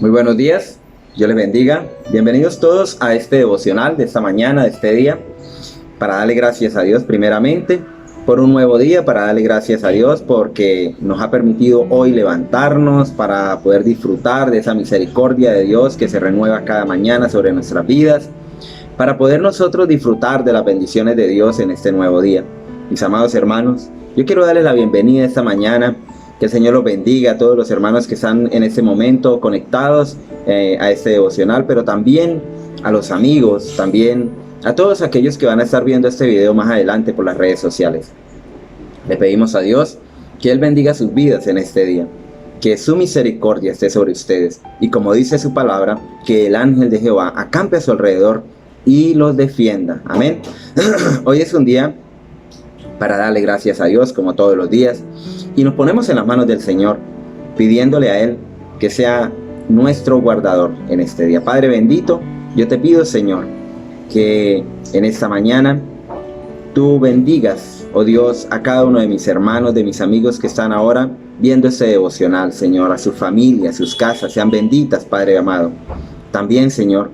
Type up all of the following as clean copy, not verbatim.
Muy buenos días, Dios les bendiga. Bienvenidos todos a este devocional de esta mañana, de este día, para darle gracias a Dios primeramente por un nuevo día, para darle gracias a Dios porque nos ha permitido hoy levantarnos para poder disfrutar de esa misericordia de Dios que se renueva cada mañana sobre nuestras vidas, para poder nosotros disfrutar de las bendiciones de Dios en este nuevo día. Mis amados hermanos, yo quiero darles la bienvenida esta mañana. Que el Señor los bendiga a todos los hermanos que están en este momento conectados a este devocional, pero también a los amigos, también a todos aquellos que van a estar viendo este video más adelante por las redes sociales. Le pedimos a Dios que Él bendiga sus vidas en este día, que su misericordia esté sobre ustedes y, como dice su palabra, que el ángel de Jehová acampe a su alrededor y los defienda. Amén. Hoy es un día para darle gracias a Dios como todos los días. Y nos ponemos en las manos del Señor, pidiéndole a Él que sea nuestro guardador en este día. Padre bendito, yo te pido, Señor, que en esta mañana tú bendigas, oh Dios, a cada uno de mis hermanos, de mis amigos que están ahora viendo este devocional, Señor, a sus familias, sus casas, sean benditas, Padre amado. También, Señor,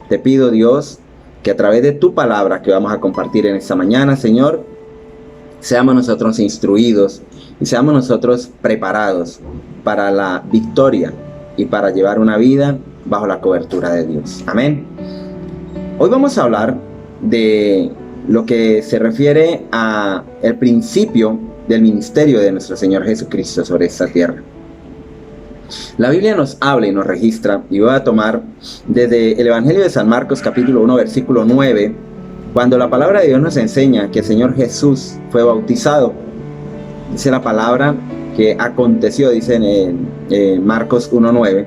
te pido, Dios, que a través de tu palabra que vamos a compartir en esta mañana, Señor, seamos nosotros instruidos y seamos nosotros preparados para la victoria y para llevar una vida bajo la cobertura de Dios. Amén. Hoy vamos a hablar de lo que se refiere a el principio del ministerio de nuestro Señor Jesucristo sobre esta tierra. La Biblia nos habla y nos registra, y voy a tomar desde el Evangelio de San Marcos capítulo 1 versículo 9, cuando la palabra de Dios nos enseña que el Señor Jesús fue bautizado. Dice la palabra que aconteció, dice en Marcos 1:9,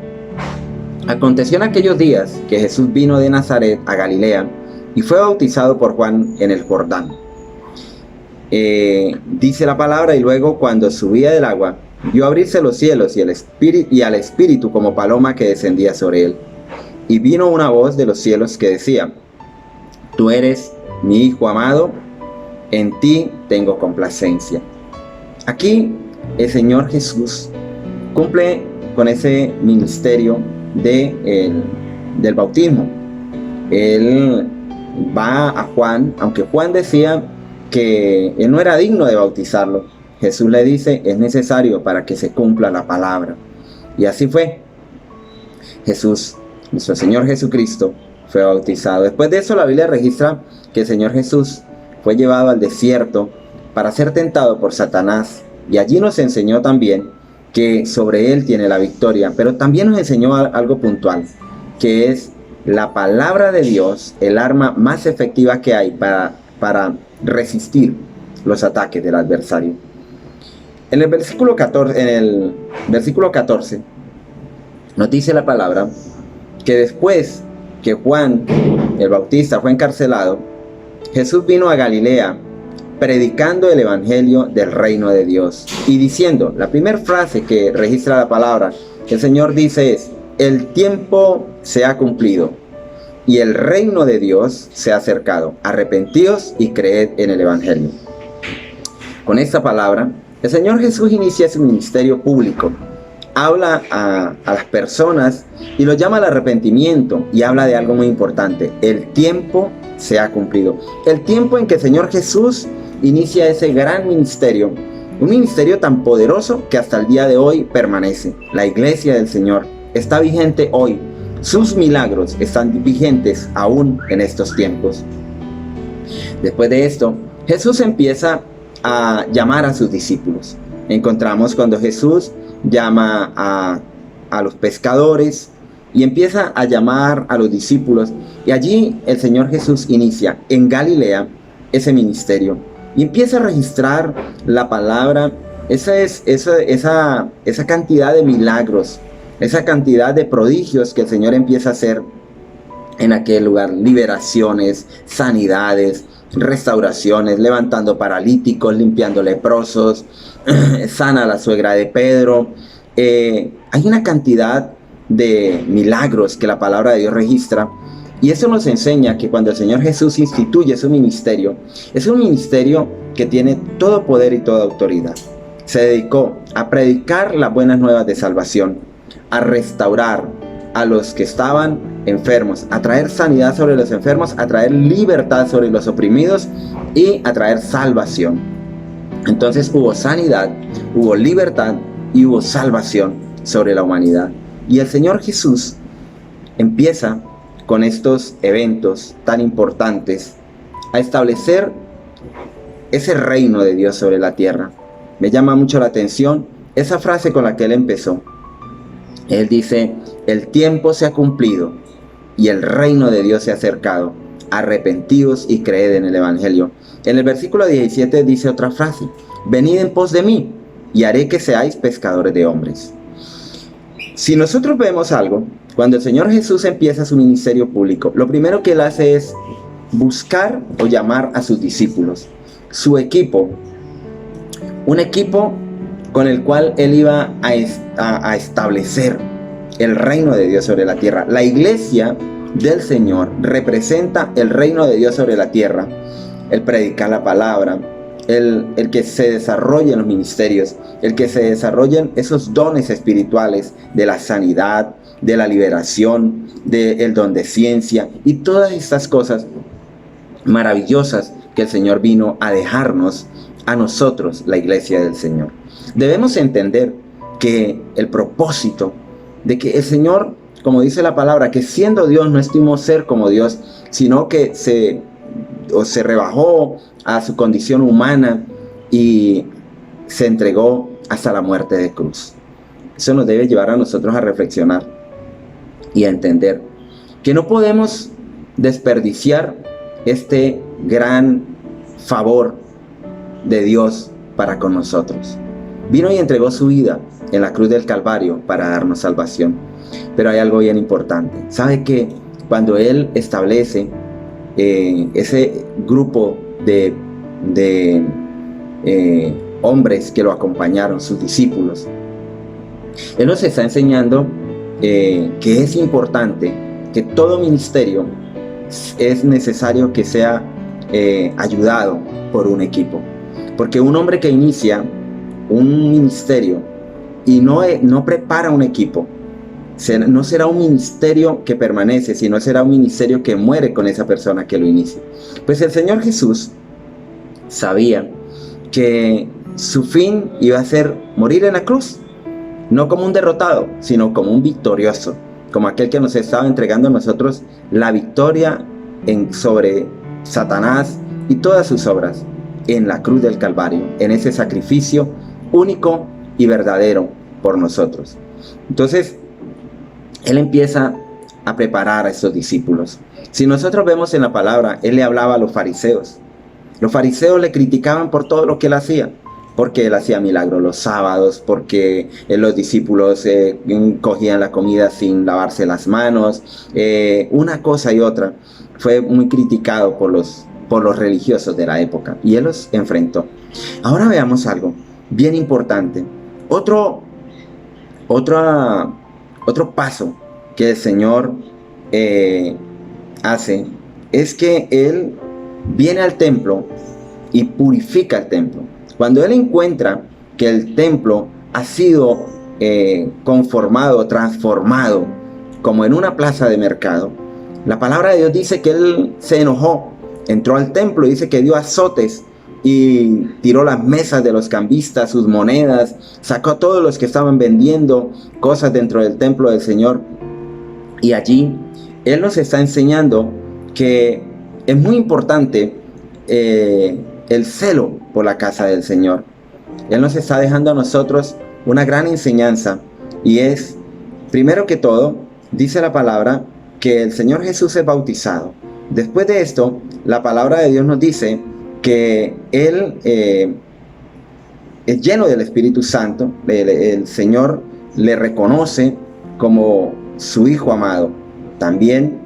aconteció en aquellos días que Jesús vino de Nazaret a Galilea y fue bautizado por Juan en el Jordán. Dice la palabra, y luego cuando subía del agua, vio abrirse los cielos y al Espíritu como paloma que descendía sobre él. Y vino una voz de los cielos que decía: Tú eres mi Hijo amado, en ti tengo complacencia. Aquí el Señor Jesús cumple con ese ministerio del bautismo. Él va a Juan, aunque Juan decía que él no era digno de bautizarlo. Jesús le dice: es necesario para que se cumpla la palabra. Y así fue. Jesús, nuestro Señor Jesucristo, fue bautizado. Después de eso, la Biblia registra que el Señor Jesús fue llevado al desierto para ser tentado por Satanás, y allí nos enseñó también que sobre él tiene la victoria, pero también nos enseñó algo puntual, que es la palabra de Dios, el arma más efectiva que hay para resistir los ataques del adversario. En el versículo 14 nos dice la palabra que después que Juan el Bautista fue encarcelado, Jesús vino a Galilea predicando el evangelio del reino de Dios y diciendo, la primera frase que registra la palabra que el Señor dice es: el tiempo se ha cumplido y el reino de Dios se ha acercado, arrepentíos y creed en el evangelio. Con esta palabra el Señor Jesús inicia su ministerio público, habla a las personas y los llama al arrepentimiento, y habla de algo muy importante: el tiempo se ha cumplido. El tiempo en que el Señor Jesús inicia ese gran ministerio, un ministerio tan poderoso que hasta el día de hoy permanece. La iglesia del Señor está vigente hoy, sus milagros están vigentes aún en estos tiempos. Después de esto, Jesús empieza a llamar a sus discípulos. Encontramos cuando Jesús llama a los pescadores y empieza a llamar a los discípulos, y allí el Señor Jesús inicia en Galilea ese ministerio y empieza a registrar la palabra, esa cantidad de milagros, esa cantidad de prodigios que el Señor empieza a hacer en aquel lugar: liberaciones, sanidades, restauraciones, levantando paralíticos, limpiando leprosos, sana a la suegra de Pedro. Hay una cantidad de milagros que la palabra de Dios registra, y eso nos enseña que cuando el Señor Jesús instituye su ministerio, es un ministerio que tiene todo poder y toda autoridad. Se dedicó a predicar las buenas nuevas de salvación, a restaurar, a los que estaban enfermos, a traer sanidad sobre los enfermos, a traer libertad sobre los oprimidos y a traer salvación. Entonces hubo sanidad, hubo libertad y hubo salvación sobre la humanidad. Y el Señor Jesús empieza con estos eventos tan importantes a establecer ese reino de Dios sobre la tierra. Me llama mucho la atención esa frase con la que él empezó. Él dice: el tiempo se ha cumplido y el reino de Dios se ha acercado. Arrepentidos y creed en el Evangelio. En el versículo 17 dice otra frase: venid en pos de mí y haré que seáis pescadores de hombres. Si nosotros vemos algo, cuando el Señor Jesús empieza su ministerio público, lo primero que él hace es buscar o llamar a sus discípulos, su equipo, un equipo con el cual él iba a establecer el reino de Dios sobre la tierra. La iglesia del Señor representa el reino de Dios sobre la tierra, el predicar la palabra, el que se desarrollen los ministerios, el que se desarrollen esos dones espirituales de la sanidad, de la liberación, del don de ciencia y todas estas cosas maravillosas que el Señor vino a dejarnos a nosotros, la iglesia del Señor. Debemos entender que el propósito de que el Señor, como dice la palabra, que siendo Dios no estimó ser como Dios, sino que se rebajó a su condición humana y se entregó hasta la muerte de cruz. Eso nos debe llevar a nosotros a reflexionar y a entender que no podemos desperdiciar este gran favor de Dios para con nosotros. Vino y entregó su vida en la cruz del Calvario para darnos salvación. Pero hay algo bien importante. ¿Sabe que cuando Él establece ese grupo de hombres que lo acompañaron, sus discípulos, Él nos está enseñando que es importante que todo ministerio es necesario que sea ayudado por un equipo? Porque un hombre que inicia un ministerio y no prepara un equipo, no será un ministerio que permanece, sino será un ministerio que muere con esa persona que lo inicia. Pues el Señor Jesús sabía que su fin iba a ser morir en la cruz, no como un derrotado, sino como un victorioso, como aquel que nos estaba entregando a nosotros la victoria sobre Satanás y todas sus obras en la cruz del Calvario, en ese sacrificio único y verdadero por nosotros. Entonces, Él empieza a preparar a estos discípulos. Si nosotros vemos en la palabra, Él le hablaba a los fariseos. Los fariseos le criticaban por todo lo que Él hacía, porque Él hacía milagros los sábados, porque los discípulos cogían la comida sin lavarse las manos, una cosa y otra. Fue muy criticado por los religiosos de la época, y Él los enfrentó. Ahora veamos algo bien importante. Otro paso que el Señor hace es que Él viene al templo y purifica el templo. Cuando Él encuentra que el templo ha sido conformado, transformado como en una plaza de mercado, la palabra de Dios dice que Él se enojó, entró al templo y dice que dio azotes y tiró las mesas de los cambistas, sus monedas, sacó a todos los que estaban vendiendo cosas dentro del templo del Señor. Y allí Él nos está enseñando que es muy importante el celo por la casa del Señor. Él nos está dejando a nosotros una gran enseñanza, y es, primero que todo, dice la palabra que el Señor Jesús es bautizado. Después de esto, la palabra de Dios nos dice que Él es lleno del Espíritu Santo. El Señor le reconoce como su Hijo amado. También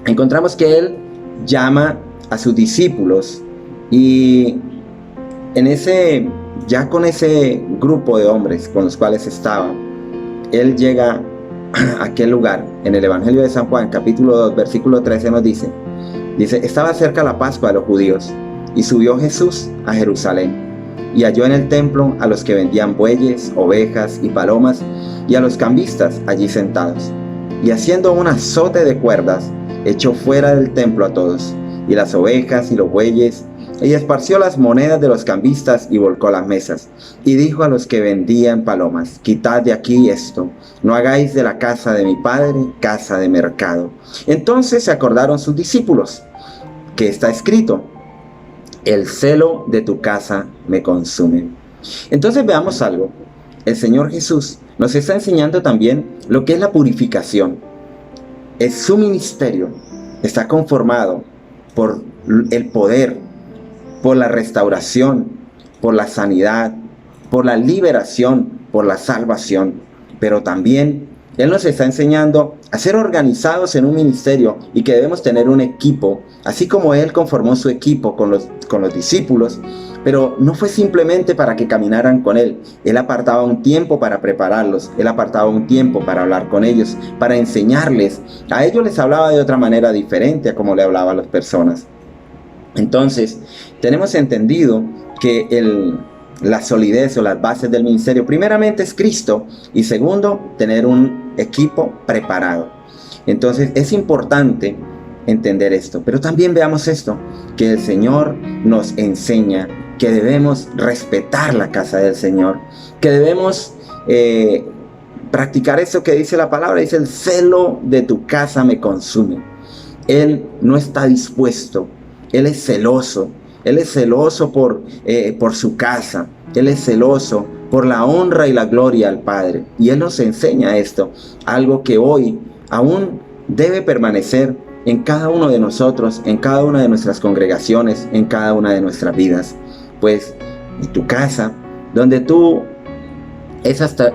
encontramos que Él llama a sus discípulos, y ya con ese grupo de hombres con los cuales estaba, Él llega a aquel lugar. En el Evangelio de San Juan, capítulo 2, versículo 13 nos dice, estaba cerca la Pascua de los judíos, y subió Jesús a Jerusalén, y halló en el templo a los que vendían bueyes, ovejas y palomas, y a los cambistas allí sentados. y haciendo un azote de cuerdas, echó fuera del templo a todos, y las ovejas y los bueyes, y esparció las monedas de los cambistas y volcó las mesas. Y dijo a los que vendían palomas: quitad de aquí esto, no hagáis de la casa de mi padre casa de mercado. Entonces se acordaron sus discípulos que está escrito: el celo de tu casa me consume. Entonces veamos algo. El Señor Jesús nos está enseñando también lo que es la purificación. Es su ministerio, está conformado por el poder, por la restauración, por la sanidad, por la liberación, por la salvación. Pero también Él nos está enseñando a ser organizados en un ministerio y que debemos tener un equipo, así como Él conformó su equipo con los discípulos. Pero no fue simplemente para que caminaran con Él. Él apartaba un tiempo para prepararlos. Él apartaba un tiempo para hablar con ellos, para enseñarles. A ellos les hablaba de otra manera diferente a como le hablaba a las personas. Entonces, tenemos entendido que la solidez o las bases del ministerio, primeramente es Cristo, y segundo, tener un equipo preparado. Entonces, es importante entender esto. Pero también veamos esto, que el Señor nos enseña que debemos respetar la casa del Señor, que debemos practicar eso que dice la palabra. Dice: el celo de tu casa me consume. Él no está dispuesto, Él es celoso. Él es celoso por su casa. Él es celoso por la honra y la gloria al Padre. Y Él nos enseña esto, algo que hoy aún debe permanecer en cada uno de nosotros, en cada una de nuestras congregaciones, en cada una de nuestras vidas. Pues en tu casa, donde tú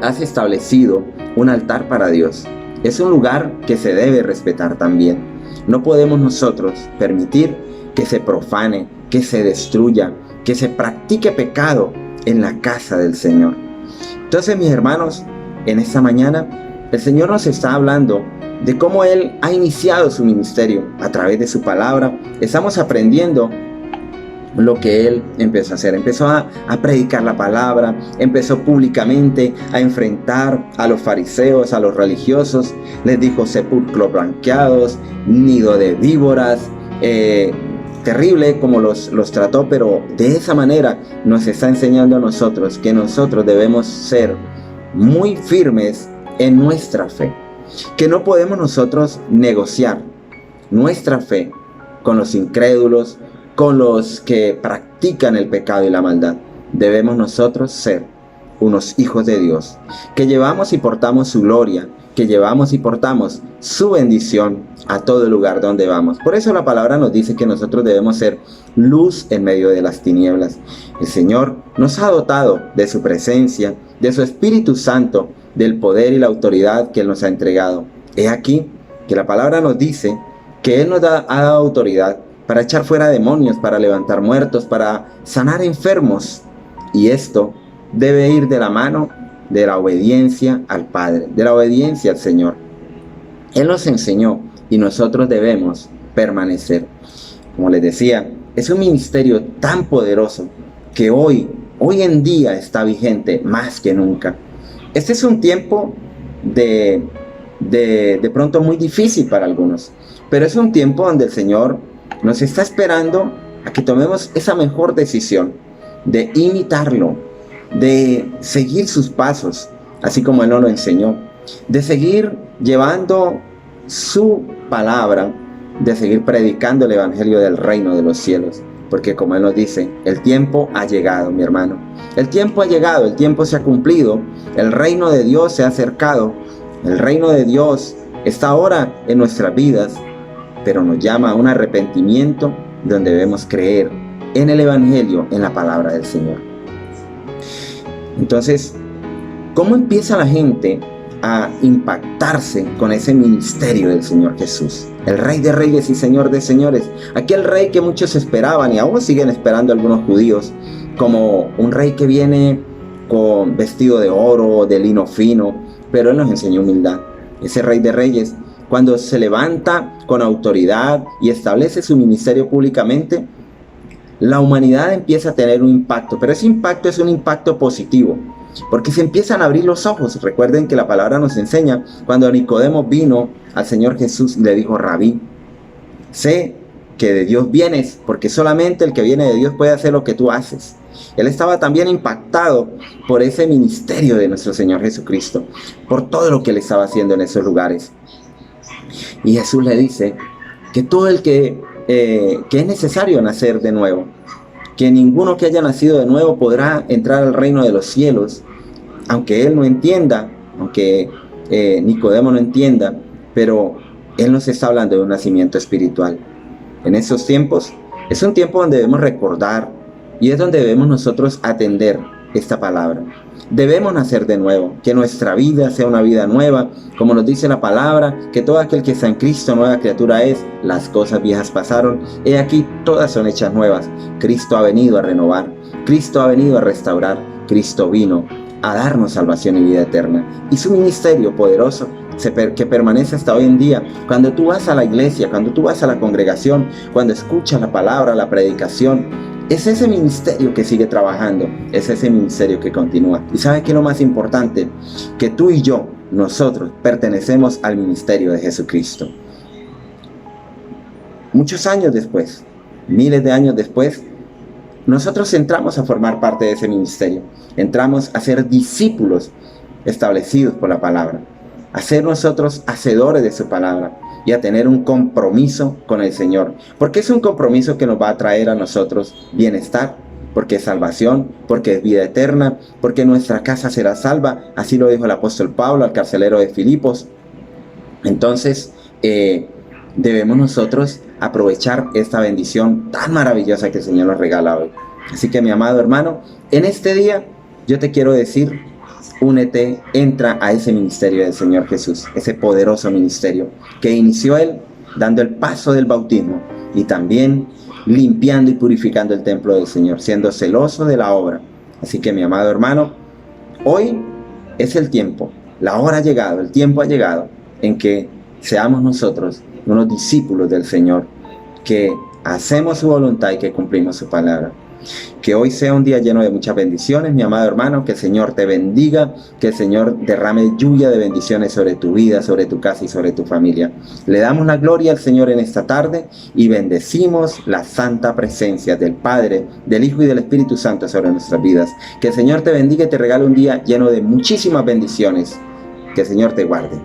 has establecido un altar para Dios, es un lugar que se debe respetar también. No podemos nosotros permitir que se profane, que se destruya, que se practique pecado en la casa del Señor. Entonces, mis hermanos, en esta mañana el Señor nos está hablando de cómo Él ha iniciado su ministerio a través de su palabra. Estamos aprendiendo lo que Él empezó a hacer. Empezó a predicar la palabra, empezó públicamente a enfrentar a los fariseos, a los religiosos. Les dijo: sepulcros blanqueados, nido de víboras. Terrible como los trató, pero de esa manera nos está enseñando a nosotros que nosotros debemos ser muy firmes en nuestra fe, que no podemos nosotros negociar nuestra fe con los incrédulos, con los que practican el pecado y la maldad. Debemos nosotros ser unos hijos de Dios, que llevamos y portamos su gloria, que llevamos y portamos su bendición a todo lugar donde vamos. Por eso la palabra nos dice que nosotros debemos ser luz en medio de las tinieblas. El Señor nos ha dotado de su presencia, de su Espíritu Santo, del poder y la autoridad que Él nos ha entregado. He aquí que la palabra nos dice que Él nos ha dado autoridad para echar fuera demonios, para levantar muertos, para sanar enfermos. Y esto debe ir de la mano de la obediencia al Padre, de la obediencia al Señor. Él nos enseñó y nosotros debemos permanecer. Como les decía, es un ministerio tan poderoso que hoy en día está vigente más que nunca. Este es un tiempo de pronto muy difícil para algunos, pero es un tiempo donde el Señor nos está esperando a que tomemos esa mejor decisión de imitarlo, de seguir sus pasos, así como Él nos lo enseñó, de seguir llevando su palabra, de seguir predicando el evangelio del reino de los cielos, porque como Él nos dice, el tiempo ha llegado, mi hermano. El tiempo ha llegado, el tiempo se ha cumplido, el reino de Dios se ha acercado, el reino de Dios está ahora en nuestras vidas, pero nos llama a un arrepentimiento donde debemos creer en el evangelio, en la palabra del Señor. Entonces, ¿cómo empieza la gente a impactarse con ese ministerio del Señor Jesús? El Rey de Reyes y Señor de Señores, aquel Rey que muchos esperaban y aún siguen esperando algunos judíos, como un Rey que viene con vestido de oro, de lino fino, pero Él nos enseñó humildad. Ese Rey de Reyes, cuando se levanta con autoridad y establece su ministerio públicamente, la humanidad empieza a tener un impacto, pero ese impacto es un impacto positivo. porque se empiezan a abrir los ojos. Recuerden que la palabra nos enseña, cuando Nicodemo vino al Señor Jesús, le dijo: Rabí, sé que de Dios vienes, porque solamente el que viene de Dios puede hacer lo que tú haces. Él estaba también impactado por ese ministerio de nuestro Señor Jesucristo, por todo lo que él estaba haciendo en esos lugares. Y Jesús le dice que todo el que es necesario nacer de nuevo, que ninguno que haya nacido de nuevo podrá entrar al reino de los cielos, aunque él no entienda, aunque Nicodemo no entienda, pero él nos está hablando de un nacimiento espiritual. En esos tiempos, es un tiempo donde debemos recordar y es donde debemos nosotros atender esta palabra. Debemos nacer de nuevo, que nuestra vida sea una vida nueva, como nos dice la palabra, que todo aquel que está en Cristo, nueva criatura es. Las cosas viejas pasaron, he aquí todas son hechas nuevas. Cristo ha venido a renovar, Cristo ha venido a restaurar, Cristo vino a darnos salvación y vida eterna. Y su ministerio poderoso que permanece hasta hoy en día, cuando tú vas a la iglesia, cuando tú vas a la congregación, cuando escuchas la palabra, la predicación, es ese ministerio que sigue trabajando, es ese ministerio que continúa. Y ¿sabes qué es lo más importante? Que tú y yo, nosotros, pertenecemos al ministerio de Jesucristo. Muchos años después, miles de años después, nosotros entramos a formar parte de ese ministerio. Entramos a ser discípulos establecidos por la palabra, a ser nosotros hacedores de su palabra y a tener un compromiso con el Señor. Porque es un compromiso que nos va a traer a nosotros bienestar, porque es salvación, porque es vida eterna, porque nuestra casa será salva. Así lo dijo el apóstol Pablo al carcelero de Filipos. Entonces, debemos nosotros aprovechar esta bendición tan maravillosa que el Señor nos regala hoy. Así que, mi amado hermano, en este día yo te quiero decir: únete, entra a ese ministerio del Señor Jesús, ese poderoso ministerio que inició Él dando el paso del bautismo y también limpiando y purificando el templo del Señor, siendo celoso de la obra. Así que, mi amado hermano, hoy es el tiempo, la hora ha llegado, el tiempo ha llegado en que seamos nosotros unos discípulos del Señor, que hacemos su voluntad y que cumplimos su palabra. Que hoy sea un día lleno de muchas bendiciones, mi amado hermano. Que el Señor te bendiga, que el Señor derrame lluvia de bendiciones sobre tu vida, sobre tu casa y sobre tu familia. Le damos la gloria al Señor en esta tarde y bendecimos la santa presencia del Padre, del Hijo y del Espíritu Santo sobre nuestras vidas. Que el Señor te bendiga y te regale un día lleno de muchísimas bendiciones. Que el Señor te guarde.